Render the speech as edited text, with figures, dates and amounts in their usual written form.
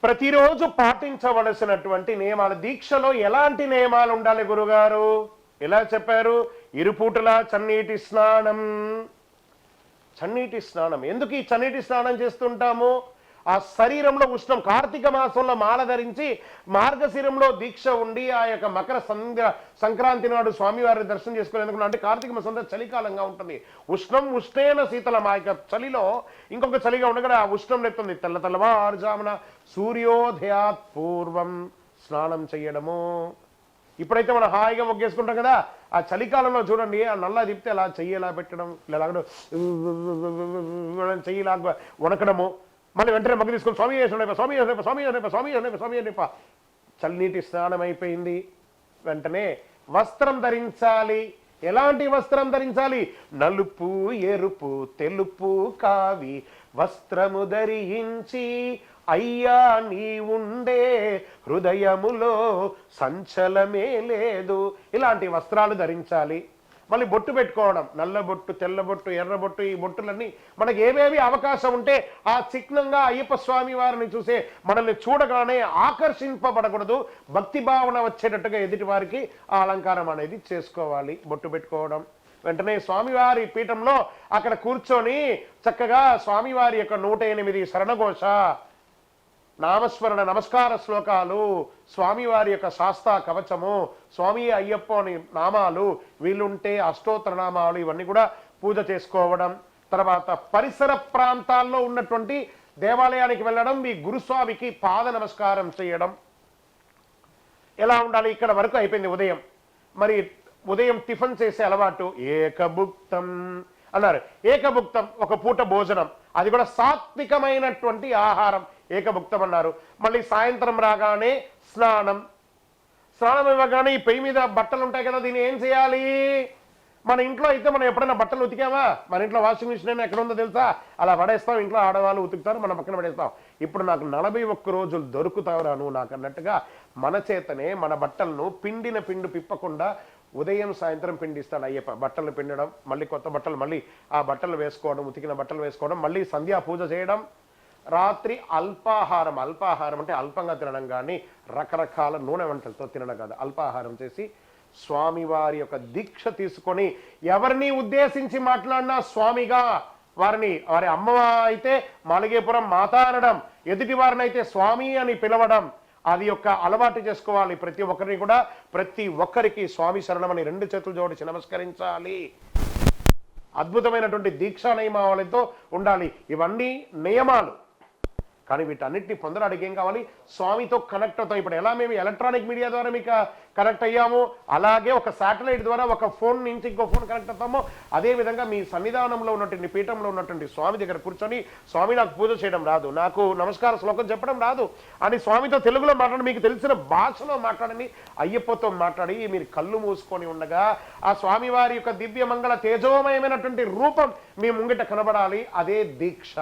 ప్రతిరోజు పాటించవలసినటువంటి నియమాలు. దీక్షలో ఎలాంటి నియమాలు ఉండాలి గురుగారు? ఎలా చెప్పారు? ఇరుపూటల చన్నీటి స్నానం. చన్నీటి స్నానం ఎందుకు ఈ చన్నీటి స్నానం చేస్తుంటాము? ఆ శరీరంలో ఉష్ణం, కార్తీక మాసంలో మాల ధరించి మార్గశిరంలో దీక్ష ఉండి ఆ యొక్క మకర సంక్రాంతి నాడు స్వామివారిని దర్శనం చేసుకునేందుకు, అంటే కార్తీక మాసంలో చలికాలంగా ఉంటుంది. ఉష్ణం ఉష్ణేన శీతలం. ఆ యొక్క చలిలో ఇంకొక చలిగా ఉండగా ఆ ఉష్ణం లేస్తుంది. తెల్లవారుజామున సూర్యోదయాత్ పూర్వం స్నానం చేయడము. ఇప్పుడైతే మనం హాయిగా మొగ్గేసుకుంటాం కదా, ఆ చలికాలంలో చూడండి, ఆ నల్లా తిప్పితే అలా చెయ్యేలా పెట్టడం, ఇలా చెయ్యిలా వణకడము, మళ్ళీ వెంటనే మగ్గు తీసుకొని స్వామి స్వామి చల్లనీటి స్నానం అయిపోయింది. వెంటనే వస్త్రం ధరించాలి. ఎలాంటి వస్త్రం ధరించాలి? నలుపు, ఎరుపు, తెలుపు, కావి వస్త్రము ధరించి అయ్యా నీ ఉండే హృదయములో సంచలమే లేదు. ఇలాంటి వస్త్రాలు ధరించాలి. మళ్ళీ బొట్టు పెట్టుకోవడం, నల్ల బొట్టు, తెల్ల బొట్టు, ఎర్ర బొట్టు, ఈ బొట్టులన్నీ మనకి ఏవేవి అవకాశం ఉంటే ఆ చిహ్నంగా అయ్యప్ప స్వామి వారిని చూసే మనల్ని చూడగానే ఆకర్షింపబడకూడదు, భక్తి భావన వచ్చేటట్టుగా ఎదుటి వారికి ఆ అలంకారం అనేది చేసుకోవాలి. బొట్టు పెట్టుకోవడం. వెంటనే స్వామివారి పీఠంలో అక్కడ కూర్చొని చక్కగా స్వామివారి యొక్క 108 శరణఘోష, నామస్మరణ, నమస్కార శ్లోకాలు, స్వామివారి యొక్క శాస్తా కవచము, స్వామి అయ్యప్ప అని నామాలు, వీలుంటే అష్టోత్తర నామాలు, ఇవన్నీ కూడా పూజ చేసుకోవడం. తర్వాత పరిసర ప్రాంతాల్లో ఉన్నటువంటి దేవాలయానికి వెళ్ళడం, మీ గురుస్వామికి పాద నమస్కారం చేయడం. ఎలా ఉండాలి? ఇక్కడ వరకు అయిపోయింది ఉదయం. మరి ఉదయం టిఫిన్ చేసే అలవాటు ఏకభుక్తం అన్నారు. ఏకభుక్తం ఒక పూట భోజనం, అది కూడా సాత్వికమైనటువంటి ఆహారం, ఏకభుక్తం అన్నారు. మళ్ళీ సాయంత్రం రాగానే స్నానం. స్నానం ఇవ్వగానే ఈ పొయ్యి మీద బట్టలు ఉంటాయి కదా, దీన్ని ఏం చేయాలి? మన ఇంట్లో అయితే మనం ఎప్పుడైనా బట్టలు ఉతికామా? మన ఇంట్లో వాషింగ్ మిషన్ అయినా ఎక్కడ ఉందో తెలుసా? అలా పడేస్తాం. ఇంట్లో ఆడవాళ్ళు ఉతుకుతారు, మనం పక్కన పడేస్తాం. ఇప్పుడు నాకు 41 రోజులు దొరుకుతావురా నువ్వు నాకు అన్నట్టుగా మన చేతనే మన బట్టలను పిండిన పిండి పిప్పకుండా ఉదయం సాయంత్రం పిండిస్తాడు అయ్యప్ప. బట్టలు పిండడం, మళ్ళీ కొత్త బట్టలు, మళ్ళీ ఆ బట్టలు వేసుకోవడం, ఉతికిన బట్టలు వేసుకోవడం, మళ్ళీ సంధ్యా పూజ చేయడం. రాత్రి అల్పాహారం. అల్పాహారం అంటే అల్పంగా తినడం, కానీ రకరకాల నూనె వంటలతో తినడం కాదు. అల్పాహారం చేసి స్వామివారి యొక్క దీక్ష తీసుకొని ఎవరిని ఉద్దేశించి మాట్లాడినా స్వామిగా, వారి అమ్మ అయితే మాళిగేపురం మాత అనడం, ఎదుటి వారినైతే స్వామి అని పిలవడం, అది యొక్క అలవాటు చేసుకోవాలి. ప్రతి ఒక్కరిని కూడా, ప్రతి ఒక్కరికి స్వామి శరణమని 2 చేతులు జోడించి నమస్కరించాలి. అద్భుతమైనటువంటి దీక్షా నియమావళితో ఉండాలి. ఇవన్నీ నియమాలు. కానీ వీటన్నిటిని పొందడానికి ఏం కావాలి? స్వామితో కనెక్ట్ అవుతాం. ఇప్పుడు ఎలా మేము ఎలక్ట్రానిక్ మీడియా ద్వారా మీకు కనెక్ట్ అయ్యాము, అలాగే ఒక శాటిలైట్ ద్వారా ఒక ఫోన్ నుంచి ఇంకో ఫోన్ కనెక్ట్ అవుతామో, అదేవిధంగా మీ సన్నిధానంలో ఉన్నటువంటి పీఠంలో ఉన్నటువంటి స్వామి దగ్గర కూర్చొని, స్వామి నాకు పూజ చేయడం రాదు, నాకు నమస్కార శ్లోకం చెప్పడం రాదు అని స్వామితో తెలుగులో మాట్లాడి, మీకు తెలిసిన భాషలో మాట్లాడని అయ్యప్పతో మాట్లాడి మీరు కళ్ళు మూసుకొని ఉండగా ఆ స్వామివారి యొక్క దివ్య మంగళ తేజోమయమైనటువంటి రూపం మీ ముంగిట కనబడాలి. అదే దీక్ష.